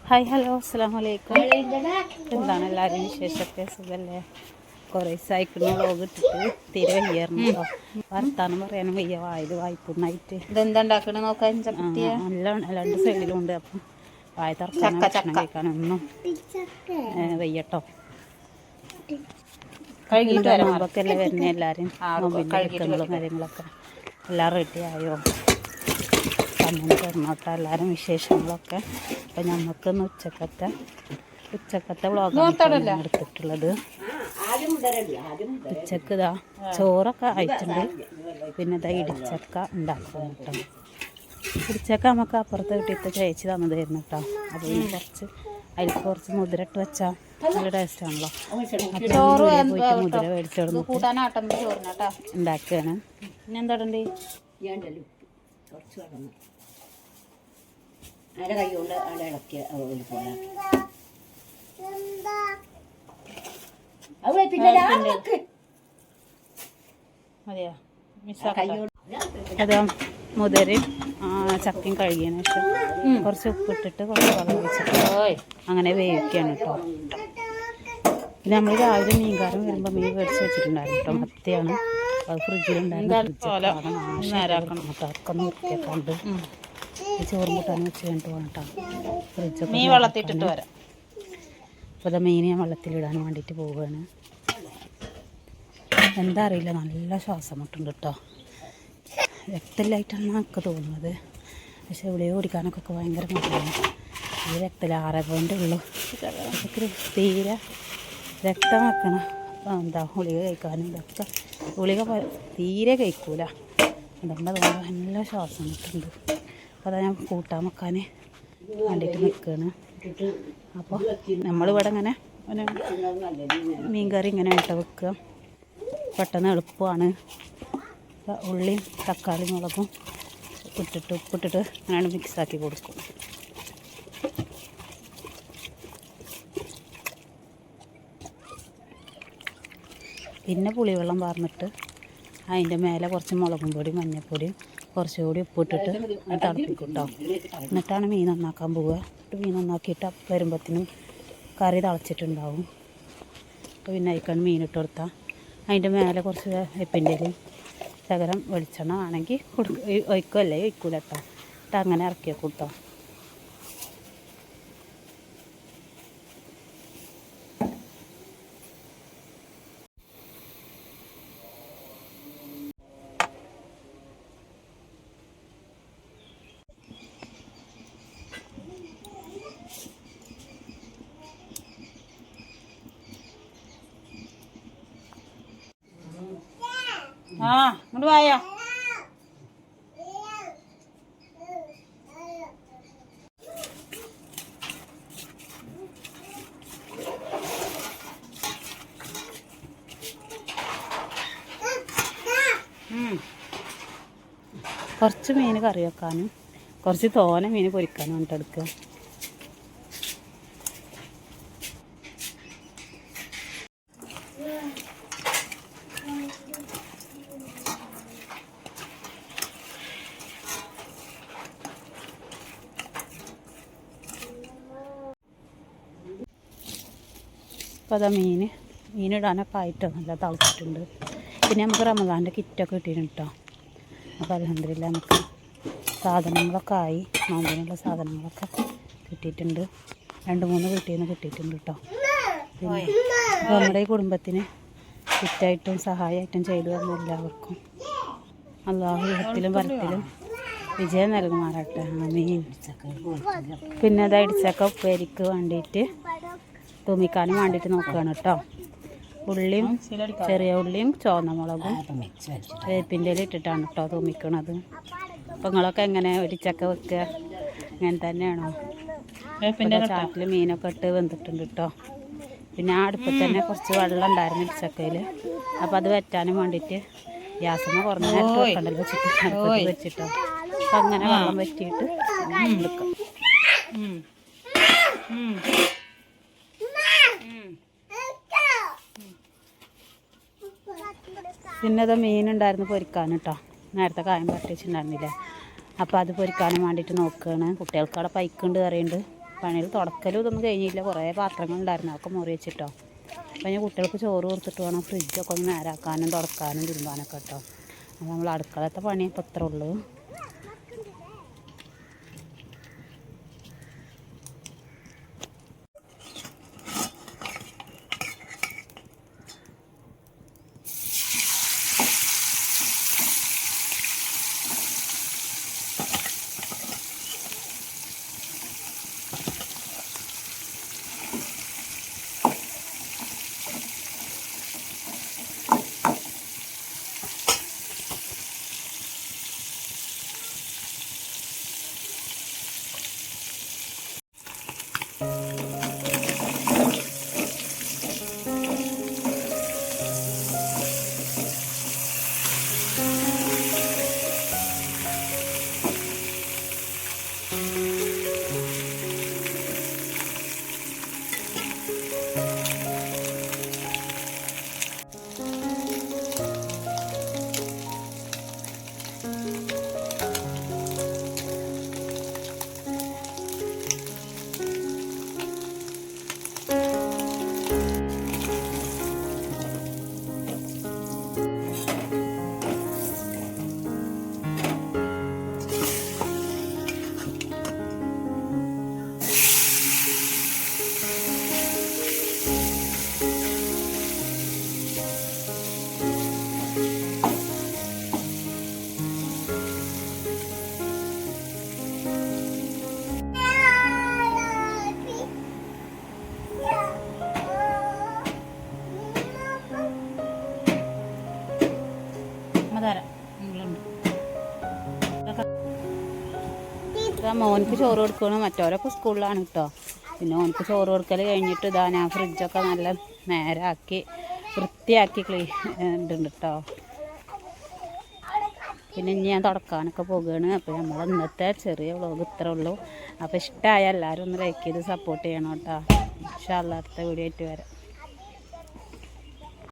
Hi hello അസ്സലാമു അലൈക്കും. എന്താണ് എല്ലാവരും വിശേഷമൊക്കെ? സുഖമല്ലേ? കുറേ സൈക്കിളിന് വ്ളോഗ് ഇട്ടിട്ട് തീരെ വയ്യായിരുന്നു. വർത്താനം പറയാനും വയ്യ, വായത് വായ്പുണ്ണായിട്ട്. ഇതെന്താ ഉണ്ടാക്കണ നോക്കാൻ? നല്ല രണ്ട് സൈഡിലും ഉണ്ട്. അപ്പം വായ തുറക്കാനും ഭക്ഷണം കഴിക്കാനൊന്നും വയ്യട്ടോ. നോമ്പൊക്കെ അല്ലേ വരുന്നത്, എല്ലാവരും നോമ്പിൻ്റെ ഒരുക്കങ്ങളും കാര്യങ്ങളൊക്കെ എല്ലാം റെഡി ആയോ? അങ്ങനെ പറഞ്ഞോട്ടെ എല്ലാവരും വിശേഷങ്ങളൊക്കെ. അപ്പം നമുക്കൊന്ന് ഉച്ചക്കത്തെ വ്ളോഗാണ് എടുത്തിട്ടുള്ളത്. ഉച്ചക്ക് ഇതാ ചോറൊക്കെ ആയിട്ടുണ്ട്. പിന്നെ ഇതാ ഇടിച്ചക്ക ഉണ്ടാക്കും കേട്ടോ. ഇടിച്ചക്ക നമുക്ക് അപ്പുറത്തെ വീട്ടിൽ ചേച്ചി തന്നതായിരുന്നു കേട്ടോ. അപ്പോൾ പിന്നെ അതിൽ കുറച്ച് മുതിര ഇട്ട് വെച്ചാൽ നല്ല ടേസ്റ്റാണല്ലോ. പോയിട്ട് മുതിര മേടിച്ചോടുന്നു ഉണ്ടാക്കുകയാണ്. പിന്നെ എന്താ ഇടണ്ടേ? അതിൻ്റെ കൈ കൊണ്ട് അവിടെ ഇളക്കി അതെയോ? അതാ മുതിരയും ചക്കയും കഴുകിയതിന് ശേഷം കുറച്ച് ഉപ്പിട്ടിട്ട് കുറച്ച് വെള്ളം വെച്ചിട്ട് അങ്ങനെ വേവിക്കുകയാണ് കേട്ടോ. പിന്നെ നമ്മൾ രാവിലെ മീൻകാരൻ വരുമ്പോൾ മീൻ മേടിച്ച് വെച്ചിട്ടുണ്ടായിരുന്നു കേട്ടോ. മത്തിയാണ്, അത് ഫ്രിഡ്ജിലുണ്ടായിരുന്നു. അതൊക്കെ വൃത്തിയാക്കാണ്ട് ചോറും കൂട്ടാനും വെച്ച് കഴിഞ്ഞിട്ട് പോകണം കേട്ടോ. ഫ്രിഡ്ജൊക്കെ മീൻ വെള്ളത്തിട്ടിട്ട് വരാം. അപ്പോൾ അത് മീൻ ഞാൻ വെള്ളത്തിലിടാൻ വേണ്ടിയിട്ട് പോവുകയാണ്. എന്താ അറിയില്ല, നല്ല ശ്വാസം മുട്ടുണ്ട് കേട്ടോ. രക്തമില്ലായിട്ടാണ് എനിക്ക് തോന്നുന്നത്. പക്ഷെ ഗുളിക കുടിക്കാനൊക്കെ ഭയങ്കര മടിയാണ്. ഈ രക്തമില്ല 6 പോയിൻ്റേ ഉള്ളൂ. അതൊക്കെ തീരെ രക്തം വെക്കണം. എന്താ ഗുളിക കഴിക്കാനും ഇതൊക്കെ ഗുളിക തീരെ കഴിക്കൂല. അതുകൊണ്ട് അതുകൊണ്ട് നല്ല ശ്വാസം മുട്ടുണ്ട്. അപ്പോൾ അതാ ഞാൻ കൂട്ടാൻ വെക്കാൻ വേണ്ടിയിട്ട് നിൽക്കുകയാണ്. അപ്പോൾ നമ്മളിവിടെ ഇങ്ങനെ മീൻകറി ഇങ്ങനെ ഇട്ട് വെക്കുക. പെട്ടെന്ന് എളുപ്പമാണ്. ഉള്ളിയും തക്കാളി മുളകും ഉപ്പിട്ടിട്ട് അങ്ങനെ മിക്സാക്കി കൊടുക്കും. പിന്നെ പുളിവെള്ളം പാർന്നിട്ട് അതിൻ്റെ മേലെ കുറച്ച് മുളകും പൊടിയും മഞ്ഞൾപ്പൊടിയും കുറച്ചുകൂടി ഉപ്പിട്ടിട്ട് തിളപ്പിക്കും കേട്ടോ. എന്നിട്ടാണ് മീൻ നന്നാക്കാൻ പോവുക. മീൻ നന്നാക്കിയിട്ട് വരുമ്പോഴത്തേനും കറി തിളച്ചിട്ടുണ്ടാവും. അപ്പോൾ പിന്നെ അതിക്കാണ് മീനിട്ട് കൊടുത്താൽ അതിൻ്റെ മേലെ കുറച്ച് വേപ്പിൻ്റെ ഇലയും ശകലം വെളിച്ചെണ്ണ ആണെങ്കിൽ ഒഴിക്കുമല്ലേ ഒഴിക്കൂല കേട്ടോ. എന്നിട്ട് അങ്ങനെ ഇറക്കി വെക്കും കേട്ടോ. ഇങ്ങോട്ട് വായോ. കുറച്ച് മീൻ കറി വെക്കാനും കുറച്ച് തോനെ മീൻ പൊരിക്കാനും വേണ്ടിയിട്ട് എടുക്കുക. അപ്പോൾ അതാ മീനിടാനൊക്കെ ആയിട്ട് നല്ല തിളച്ചിട്ടുണ്ട്. പിന്നെ നമുക്ക് റമദാൻ്റെ കിറ്റൊക്കെ കിട്ടിയിട്ടുണ്ട് കേട്ടോ. അപ്പോൾ അൽഹംദുലില്ലാ നമുക്ക് സാധനങ്ങളൊക്കെ ആയി. നോമ്പിനുള്ള സാധനങ്ങളൊക്കെ കിട്ടിയിട്ടുണ്ട്. 2-3 വീട്ടിൽ നിന്ന് കിട്ടിയിട്ടുണ്ട് കേട്ടോ. പിന്നെ അപ്പോൾ നമ്മുടെ ഈ കുടുംബത്തിന് കിറ്റായിട്ടും സഹായമായിട്ടും ചെയ്തു തന്ന എല്ലാവർക്കും അല്ലാഹു ഇഹത്തിലും വരത്തിലും വിജയം നൽകുമാറാട്ടെ. ആമീൻ. പിന്നെ അത് ഇടിച്ചക്ക ഉപ്പേരിക്ക് വേണ്ടിയിട്ട് തൂമിക്കാനും വേണ്ടിയിട്ട് നോക്കുകയാണ് കേട്ടോ. ഉള്ളിയും ചെറിയ ഉള്ളിയും ചുവന്ന മുളകും വേപ്പിൻ്റെ ഇല ഇട്ടിട്ടാണ് കേട്ടോ തൂമിക്കണത്. അപ്പോൾ നിങ്ങളൊക്കെ എങ്ങനെ ഇടിച്ചക്ക വെക്കുക? അങ്ങനെ തന്നെയാണോ? ചാട്ടിൽ മീനൊക്കെ ഇട്ട് വെന്തിട്ടുണ്ട് കേട്ടോ. പിന്നെ ആ അടുപ്പിൽ തന്നെ കുറച്ച് വെള്ളം ഉണ്ടായിരുന്നു ഇടിച്ചക്കയിൽ. അപ്പോൾ അത് വറ്റാനും വേണ്ടിയിട്ട് ഗ്യാസിന് കുറഞ്ഞ നേരത്തെ വെക്കണ്ടല്ലോ വെച്ചിട്ട് അടുപ്പത്ത് വെച്ചിട്ടോ. അപ്പോൾ അങ്ങനെ വെള്ളം വറ്റിയിട്ട് എടുക്കാം. പിന്നെ അത് മീനുണ്ടായിരുന്നു പൊരിക്കാൻ കേട്ടോ. നേരത്തെ കായം പറ്റിച്ചിട്ടുണ്ടായിരുന്നില്ല. അപ്പോൾ അത് പൊരിക്കാനും വേണ്ടിയിട്ട് നോക്കുകയാണ്. കുട്ടികൾക്ക് അവിടെ പൈക്കുണ്ട് കറിയുണ്ട്. പണിയിൽ തുടക്കലും ഇതൊന്നും കഴിഞ്ഞില്ല. കുറേ പാത്രങ്ങളുണ്ടായിരുന്നു, അതൊക്കെ മുറി വെച്ചിട്ടോ. അപ്പോൾ ഞാൻ കുട്ടികൾക്ക് ചോറ് കൊടുത്തിട്ട് വേണം ഫ്രിഡ്ജൊക്കെ ഒന്ന് നേരാക്കാനും തുടക്കാനും തിരുമ്പാനൊക്കെ കേട്ടോ. അപ്പോൾ നമ്മൾ അടുക്കളത്തെ പണി ഇപ്പോൾ ഇത്രേ ഉള്ളൂ. മോനിക്ക് ചോറ് കൊടുക്കണം, മറ്റവരൊക്കെ സ്കൂളിലാണ് കേട്ടോ. പിന്നെ മോനിക്ക് ചോറ് കൊടുക്കൽ കഴിഞ്ഞിട്ട് ഇതാ ഞാൻ ഫ്രിഡ്ജൊക്കെ നല്ല നേരാക്കി വൃത്തിയാക്കി ഉണ്ട് കേട്ടോ. പിന്നെ ഇനി ഞാൻ തുടക്കാനൊക്കെ പോകുകയാണ്. അപ്പോൾ നമ്മൾ ഇന്നത്തെ ചെറിയ വ്ളോഗ് ഇത്രേ ഉള്ളൂ. അപ്പോൾ ഇഷ്ടമായ എല്ലാവരും ഒന്ന് ലൈക്ക് ചെയ്ത് സപ്പോർട്ട് ചെയ്യണം കേട്ടോ. ഇൻഷാ അല്ലാഹ് അടുത്ത വീഡിയോ ആയിട്ട് വരാം.